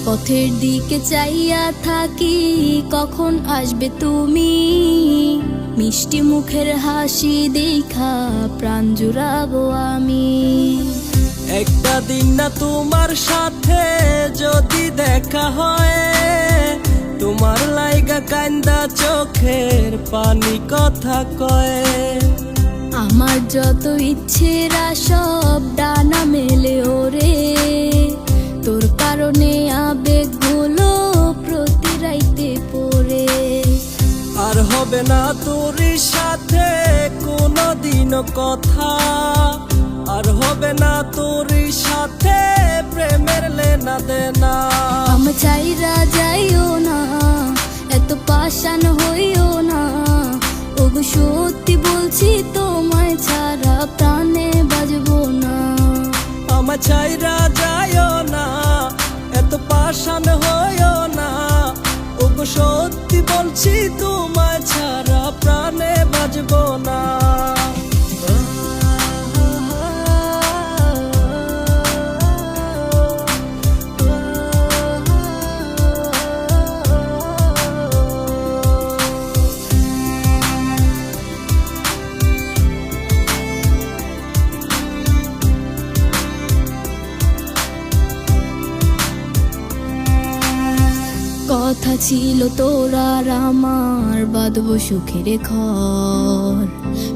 পথের দিকে চাইয়া থাকি, কখন আসবে তুমি। মিষ্টি মুখের হাসি দেখা প্রাণ জুড়াবো আমি। একটা দিন না তোমার সাথে যদি দেখা হয়, তোমার লাইগা কান্দা চোখের পানি কথা কয়। আমার যত ইচ্ছেরা সব ডানা মেলে ওরে, তোর কারণে আবেগগুলো প্রতি রাইতে পড়ে। আর হবে না তোর সাথে কোনোদিনও কথা, আর হবে না তোর সাথে প্রেমের লেনা দেনা। আমি চাইরা যাইও না, এত পাষাণ হইও না। ওগো সত্যি বলছি তোমায় ছাড়া প্রাণে বাজবো না। আমার চাইরা যাইও না, এত পাষাণ হইও না। ওগো সত্যি বলছি তোমায় ছাড়া প্রাণে বাজবো না। কথা ছিল তোর আর আমার, বাঁধবো সুখের ঘর।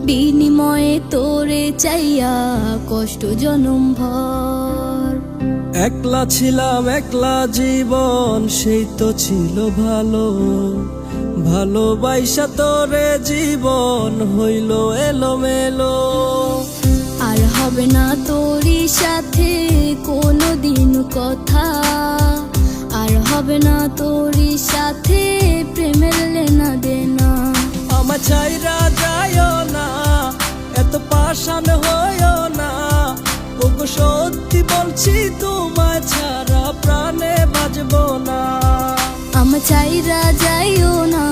বিনিময়ে তোরে চাইয়া কষ্ট জনম ভর। একলা ছিলাম একলা জীবন, সেই তো ছিল ভালো। ভালোবাসা তোরে জীবন হইল এলোমেলো। আর হবে না তোরই সাথে কোনোদিন কথা, আর হবে না তোরই সাথে প্রেমের লেনা দেনা। আমার চাইরা যাইও না, এত পাষাণ হইও না। ওগো সত্যি বলছি তোমায় ছাড়া প্রাণে বাজবো না। আমার চাইরা যাইও না,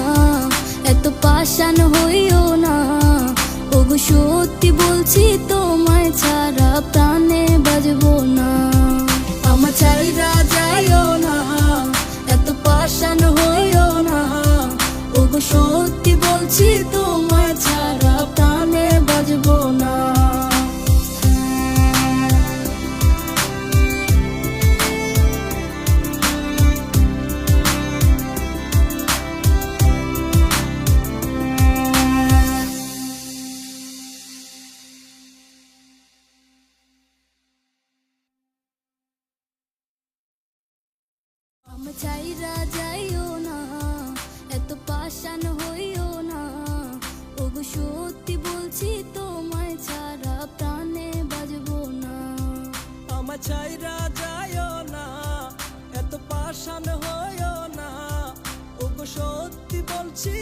এত পাষাণ হইও না। ওগো সত্যি বলছি তোমায় ছাড়া প্রাণে বাজবো না। আমার চাইরা যাইও না, এত পাষাণ হইও না। ওগো সত্যি বলছি তোমায় ছাড়া প্রাণে বাজবো না। আমি চাইরা যাইও না, এত পাষাণ হইও না। ওগো সত্যি বলছি তোমায় ছাড়া প্রাণে বাজবো না। আমার চাইরা যাইও না, এত পাষাণ হইও না। ওগো সত্যি বলছি